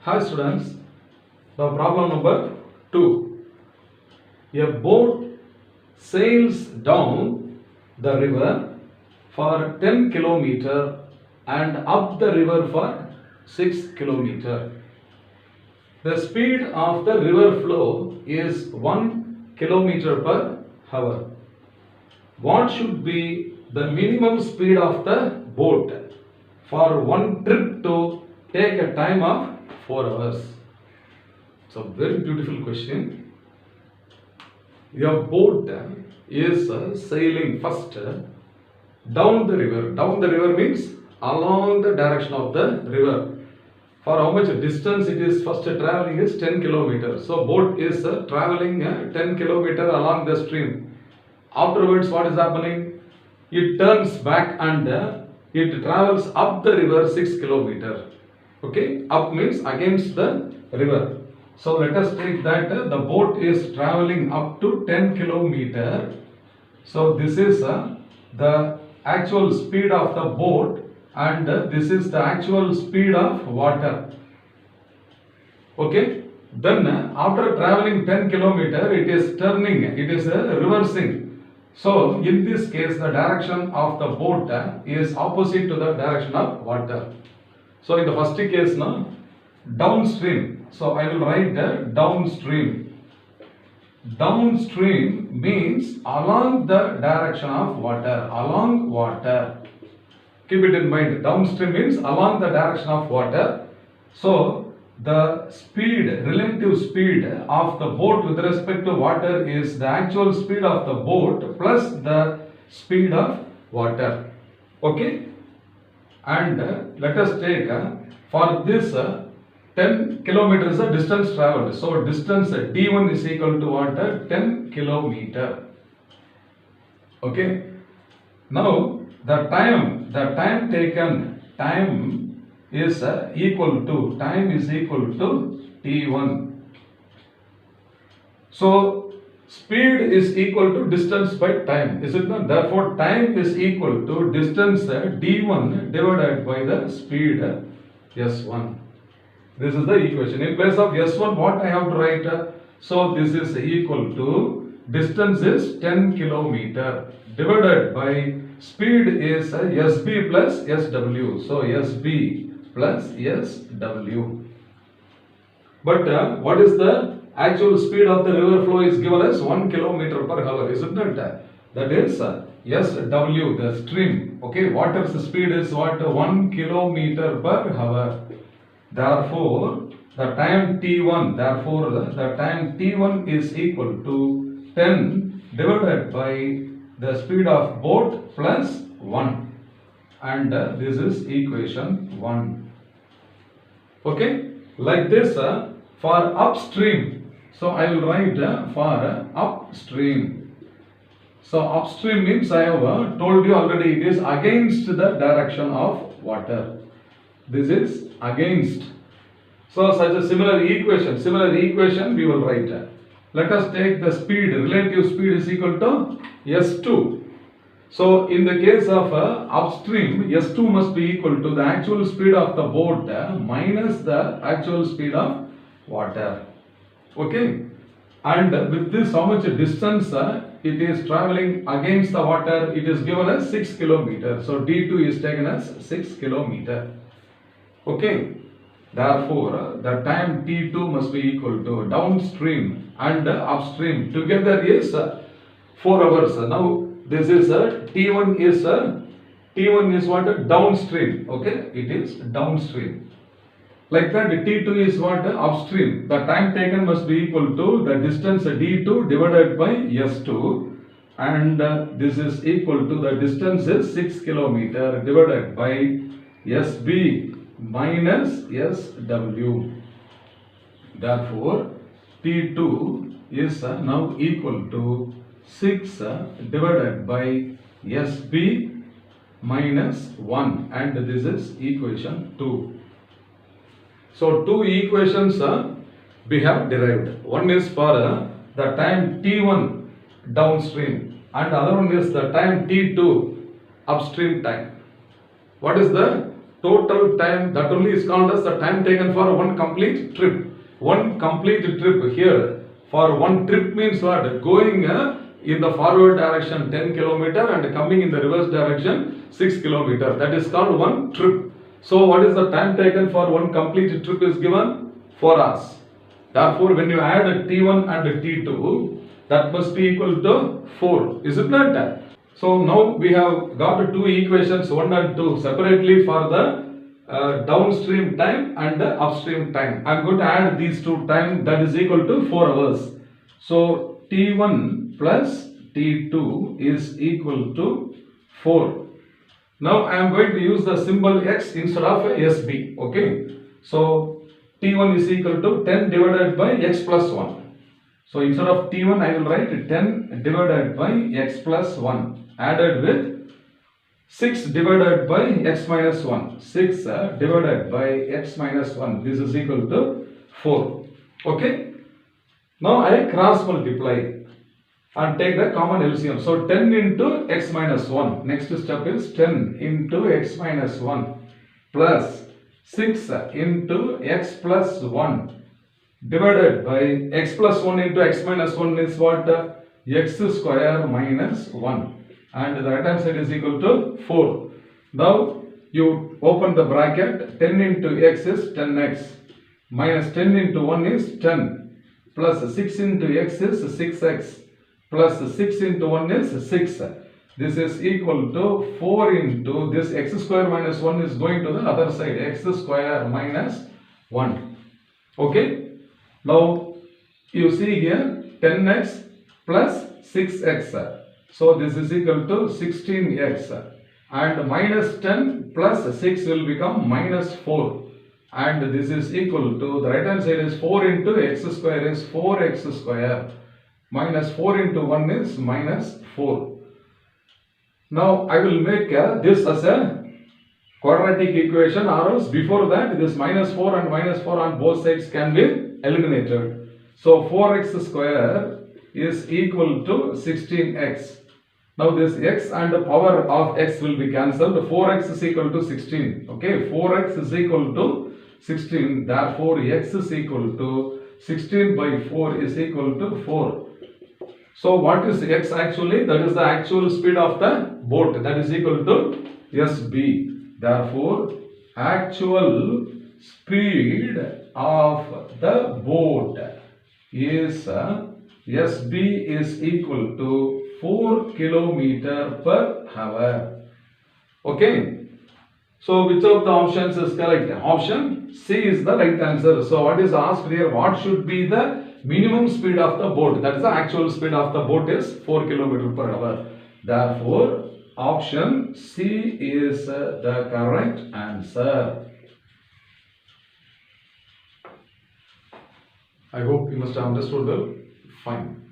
Hi students, the problem number 2. A boat sails down the river for 10 km and up the river for 6 km. The speed of the river flow is 1 km per hour. What should be the minimum speed of the boat for one trip to take a time of 4 hours? It's a very beautiful question. Your boat is sailing first down the river. Down the river means along the direction of the river. For how much distance it is first traveling is 10 kilometers. So boat is traveling 10 kilometers along the stream. Afterwards what is happening? It turns back and it travels up the river 6 kilometers. Okay, up means against the river. So let us take that the boat is traveling up to 10 kilometers. So this is the actual speed of the boat and this is the actual speed of water. Okay, then after traveling 10 kilometers it is turning, it is reversing. So in this case the direction of the boat is opposite to the direction of water. So in the first case now, downstream. So I will write downstream. Downstream means along the direction of water, along water. Keep it in mind, downstream means along the direction of water. So the speed, relative speed of the boat with respect to water is the actual speed of the boat plus the speed of water. Okay? And let us take for this 10 kilometers the distance traveled. So distance d1 is equal to what? 10 kilometer. Okay. Now the time taken, time is equal to t1. So speed is equal to distance by time, is it not? Therefore time is equal to distance d1 divided by the speed s1. This is the equation. In place of s1 what I have to write? So this is equal to distance is 10 kilometer divided by speed is sb plus sw. So sb plus sw. But what is the actual speed of the river flow is given as 1 kilometer per hour, isn't it? That is SW, the stream. Okay, water's speed is what? 1 kilometer per hour. Therefore, the time t1, the time t1 is equal to 10 divided by the speed of boat plus 1. And this is equation 1. Okay, like this for upstream. So I will write for upstream. So upstream means I have told you already it is against the direction of water. This is against. So such a similar equation we will write. Let us take the speed, relative speed is equal to S2. So in the case of upstream, S2 must be equal to the actual speed of the boat minus the actual speed of water. Okay, and with this how much distance it is traveling against the water, it is given as 6 kilometers. So d2 is taken as 6 kilometers. Okay, therefore the time t2 must be equal to downstream and upstream together is 4 hours. Now this is t1 is what? Downstream. Okay, it is downstream. Like that t2 is what? Upstream. The time taken must be equal to the distance d2 divided by s2 and this is equal to the distance is 6 kilometer divided by sb minus sw. Therefore t2 is now equal to 6 divided by sb minus 1 and this is equation 2. So two equations we have derived. One is for the time t1 downstream and other one is the time t2 upstream time. What is the total time, that only is called as the time taken for one complete trip. One complete trip here, for one trip means what? Going in the forward direction 10 kilometer and coming in the reverse direction 6 kilometer. That is called one trip. So what is the time taken for one complete trip is given? 4 hours. Therefore, when you add T1 and T2, that must be equal to 4. Is it not? So now we have got two equations 1 and 2 separately for the downstream time and the upstream time. I am going to add these two time, that is equal to 4 hours. So T1 plus T2 is equal to 4. Now I am going to use the symbol X instead of SB. Okay. So T1 is equal to 10 divided by X plus 1. So instead of T1 I will write 10 divided by X plus 1 added with 6 divided by X minus 1. 6 divided by X minus 1. This is equal to 4. Okay. Now I cross multiply and take the common LCM. So 10 into X minus 1. Next step is 10 into X minus 1 plus 6 into X plus 1 divided by X plus 1 into X minus 1 is what? X square minus 1. And the right hand side is equal to 4. Now you open the bracket. 10 into X is 10X minus 10 into 1 is 10 plus 6 into X is 6X plus 6 into 1 is 6. This is equal to 4 into this X square minus 1 is going to the other side. X square minus 1. Okay. Now you see here 10X plus 6X. So this is equal to 16X. And minus 10 plus 6 will become minus 4. And this is equal to, the right hand side is 4 into X square is 4X square. Minus 4 into 1 is minus 4. Now I will make this as a quadratic equation, or else before that this minus 4 and minus 4 on both sides can be eliminated. So 4x square is equal to 16x. Now this x and the power of x will be cancelled. 4x is equal to 16. Okay, 4x is equal to 16. Therefore x is equal to 16 by 4 is equal to 4. So what is x actually? That is the actual speed of the boat. That is equal to SB. Therefore, actual speed of the boat is SB is equal to 4 km per hour. Okay. So which of the options is correct? Option C is the right answer. So what is asked here? What should be the minimum speed of the boat? That is the actual speed of the boat is 4 km per hour. Therefore, option C is the correct answer. I hope you must have understood well. Fine.